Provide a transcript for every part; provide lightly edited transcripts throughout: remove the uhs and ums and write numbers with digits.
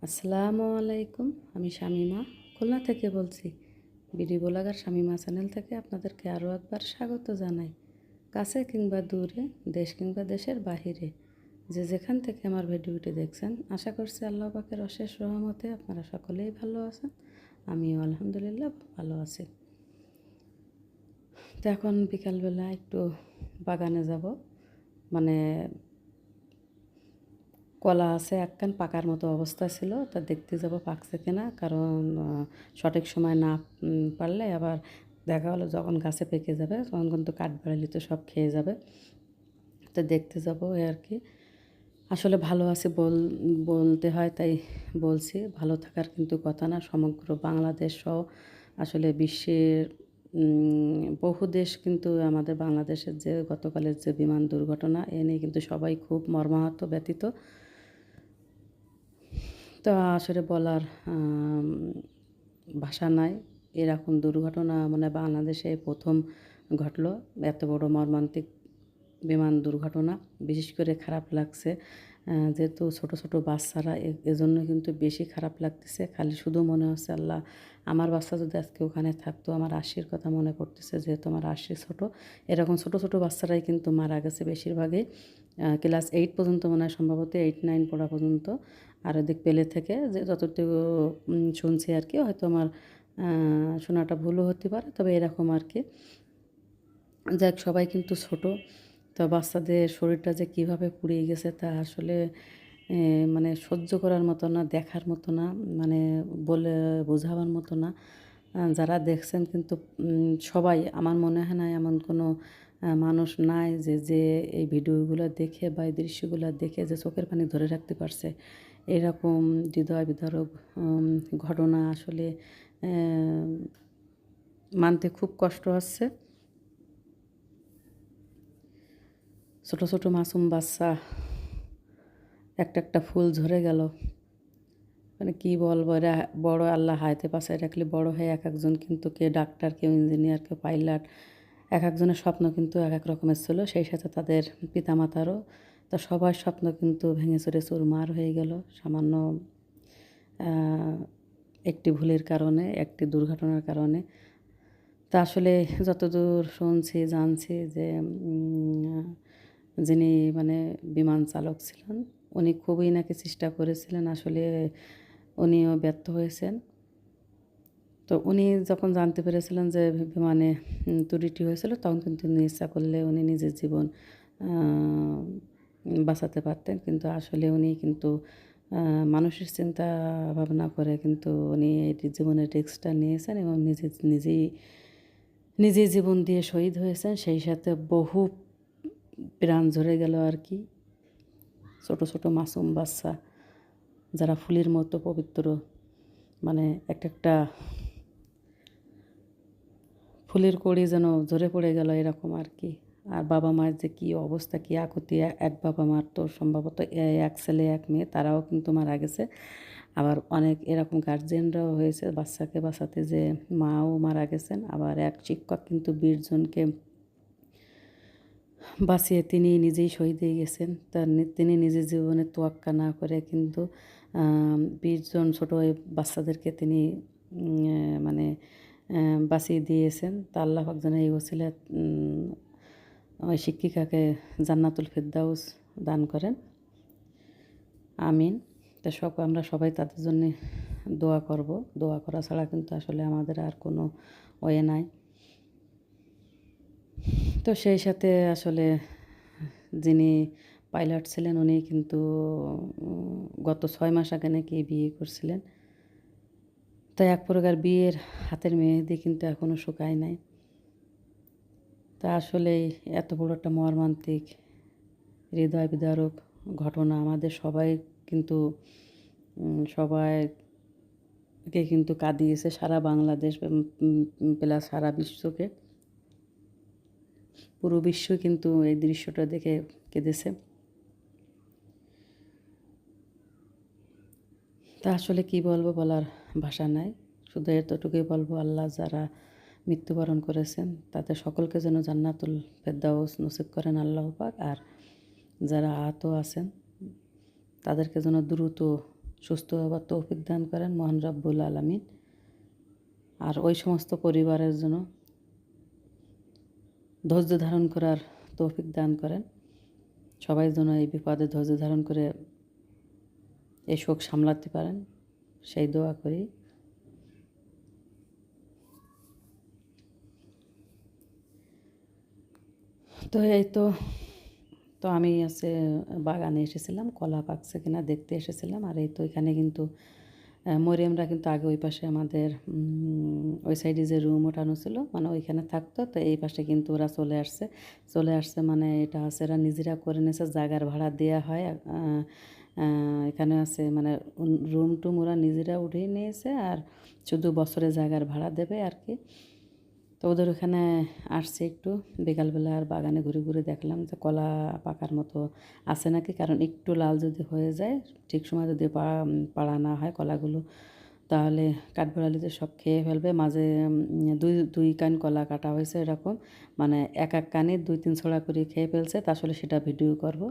আসসালামু আলাইকুম। আমি শামীমা খুলনা থেকে বলছি। বিডি ব্লগার শামীমা চ্যানেল থেকে আপনাদেরকে আরও একবার স্বাগত জানাই। কাছে কিংবা দূরে, দেশ কিংবা দেশের বাহিরে, যে যেখান থেকে আমার ভিডিওটি দেখছেন, আশা করছি আল্লাহ পাকের অশেষ রহমতে আপনারা সকলেই ভালো আছেন। আমিও আলহামদুলিল্লাহ ভালো আছি। তো এখন বিকালবেলা একটু বাগানে যাব, মানে কলা আছে একখান পাকার মতো অবস্থা ছিল, তা দেখতে যাব পাকছে কিনা। কারণ সঠিক সময় না পারলে আবার দেখা হলো যখন গাছে পেকে যাবে তখন কিন্তু কাঠবিড়ালি তো সব খেয়ে যাবে। তো দেখতে যাব এই আর কি। আসলে ভালো আছি বলতে হয়, তাই বলছি। ভালো থাকার কিন্তু কথা না, সমগ্র বাংলাদেশ সহ আসলে বিশ্বের বহু দেশ কিন্তু আমাদের বাংলাদেশের যে গতকালের যে বিমান দুর্ঘটনা এ নিয়ে কিন্তু সবাই খুব মর্মাহত ব্যথিত। তো আসলে বলার ভাষা নাই। এরকম দুর্ঘটনা মানে বাংলাদেশে প্রথম ঘটলো, এত বড় মর্মান্তিক বিমান দুর্ঘটনা। বিশেষ করে খারাপ লাগছে যেহেতু ছোট ছোট বাচ্চারা, এজন্য কিন্তু বেশি খারাপ লাগতেছে। খালি শুধু মনে হচ্ছে আল্লাহ, আমার বাচ্চা যদি আজকে ওখানে থাকতো। আমার আশির কথা মনে পড়তেছে, যেহেতু আমার আশি ছোট। এরকম ছোট ছোট বাচ্চারাই কিন্তু মারা গেছে বেশিরভাগই। ক্লাস 8 পর্যন্ত মনে হয়, সম্ভবত 8-9 পড়া পর্যন্ত। আর ওদিক পেলে থেকে যে যতটুকু শুনছি আর কি, হয়তো আমার শোনাটা ভুলও হতে পারে, তবে এরকম আর কি। যাক, সবাই কিন্তু ছোট। তো বাচ্চাদের শরীরটা যে কীভাবে পুড়িয়ে গেছে তা আসলে মানে সহ্য করার মতো না, দেখার মতো না, মানে বলে বোঝাবার মতো না। যারা দেখছেন কিন্তু সবাই, আমার মনে হয় না এমন কোনো মানুষ নাই যে এই ভিডিওগুলো দেখে বা এই দৃশ্যগুলো দেখে যে চোখের পানি ধরে রাখতে পারছে। এরকম হৃদয় বিদারক ঘটনা আসলে মানতে খুব কষ্ট হচ্ছে। ছোট ছোট মাসুম বাচ্চা, একটা একটা ফুল ঝরে গেল। মানে কী বলবো, এরা বড় আল্লাহ হায়াতে বাঁচায় রাখলে বড় হয়ে এক একজন কিন্তু, কেউ ডাক্তার, কেউ ইঞ্জিনিয়ার, কেউ পাইলট, এক একজনের স্বপ্ন কিন্তু এক এক রকমের ছিল। সেই সাথে তাদের পিতামাতারও। তো সবার স্বপ্ন কিন্তু ভেঙে চুরে চুরমার হয়ে গেল সামান্য একটি ভুলের কারণে, একটি দুর্ঘটনার কারণে। তা আসলে যতদূর শুনছি জানছি যে যিনি মানে বিমান চালক ছিলেন, উনি খুবই নাকি চেষ্টা করেছিলেন। আসলে উনিও ব্যর্থ হয়েছেন। তো উনি যখন জানতে পেরেছিলেন যে বিমানে ত্রুটি হয়েছিল, তখন কিন্তু উনি ইচ্ছা করলে উনি নিজের জীবন বাঁচাতে পারতেন। কিন্তু আসলে উনি কিন্তু মানুষের চিন্তা ভাবনা করে কিন্তু উনি এই জীবনের রিস্কটা নিয়েছেন এবং নিজেই জীবন দিয়ে শহীদ হয়েছেন। সেই সাথে বহু প্রাণ ঝরে গেল আর কি। ছোট ছোট মাসুম বাচ্চা, যারা ফুলের মতো পবিত্র, মানে একটা একটা ফুলের কড়ি যেন ঝরে পড়ে গেল এরকম আর কি। আর বাবা মায়ের যে কী অবস্থা, কী আকুতি। এক বাবা মার তো সম্ভবত এক ছেলে এক মেয়ে, তারাও কিন্তু মারা গেছে। আবার অনেক এরকম গার্জিয়ানরাও হয়েছে বাচ্চাকে বাঁচাতে, যে মাও মারা গেছেন। আবার এক শিক্ষক কিন্তু 20 জনকে বাঁচিয়ে তিনি নিজেই শহীদ হয়ে গেছেন। তিনি নিজের জীবনের তোয়াক্কা না করে কিন্তু 20 জন ছোটো বাচ্চাদেরকে তিনি মানে বাঁচিয়ে দিয়েছেন। তা আল্লাহ পাক যেন এই ওসিলা ওই শিক্ষিকাকে জান্নাতুল ফেরদাউস দান করেন, আমিন। তা আমরা সবাই তাদের জন্যে দোয়া করব। দোয়া করা ছাড়া কিন্তু আসলে আমাদের আর কোনো ওয়ে নাই। তো সেই সাথে আসলে যিনি পাইলট ছিলেন, উনি কিন্তু গত 6 মাস আগে নাকি বিয়ে করছিলেন। তাই এক প্রকার বিয়ের হাতের মেহেদি কিন্তু এখনও শুকায় নাই। তা আসলেই এত বড় একটা মর্মান্তিক হৃদয় বিদারক ঘটনা আমাদের সবাই কিন্তু সবাইকে কিন্তু কাঁদিয়েছে, সারা বাংলাদেশ প্লাস সারা বিশ্বকে। পুরো বিশ্ব কিন্তু এই দৃশ্যটা দেখে কেঁদেছে। তা আসলে কী বলবো, বলার ভাষা নাই। শুধু এতটুকুই বলবো, আল্লাহ যারা মৃত্যুবরণ করেছেন তাদের সকলকে যেন জান্নাতুল ফেরদাউস নসিব করেন আল্লাহ পাক। আর যারা আহত আছেন তাদেরকে যেন দ্রুত সুস্থ হবার তৌফিক দান করেন মহান রব্বুল আলামিন। আর ওই সমস্ত পরিবারের জন্য ধৈর্য ধারণ করার তৌফিক দান করেন। সবাই যেন এই বিপদে ধৈর্য ধারণ করে এই শোক সামলাতে পারেন, সেই দোয়া করি। তো এই তো আমি বাগানে এসেছিলাম, কলা পাকছে কিনা দেখতে এসেছিলাম। আর এই তো এখানে কিন্তু মরিয়মরা কিন্তু আগে ওই পাশে আমাদের ওই সাইডে যে রুম ওঠানো ছিল মানে ওইখানে থাকতো, তো এই পাশে কিন্তু ওরা চলে আসছে মানে এটা আছে এরা নিজেরা করে নিয়েছে, জায়গার ভাড়া দেওয়া হয়। এখানে আছে মানে রুম টুম ওরা নিজেরা উঠিয়ে নিয়েছে, আর শুধু বছরে জায়গার ভাড়া দেবে আর কি। তো ওদের ওখানে আসছে একটু বিকালবেলা, আর বাগানে ঘুরে ঘুরে দেখলাম যে কলা পাকার মতো আছে নাকি, কারণ একটু লাল যদি হয়ে যায় ঠিক সময় যদি পাড়া না হয় কলাগুলো, তাহলে কাঠবিড়ালিতে সব খেয়ে ফেলবে। মাঝে দুই কান কলা কাটা হয়েছে এরকম, মানে এক কানে 2-3 ছড়া করে খেয়ে ফেলছে। তা আসলে সেটা ভিডিও করব,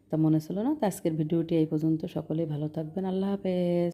তা মনে ছিল না। তো আজকের ভিডিওটি এই পর্যন্ত। সকলেই ভালো থাকবেন, আল্লাহ হাফেজ।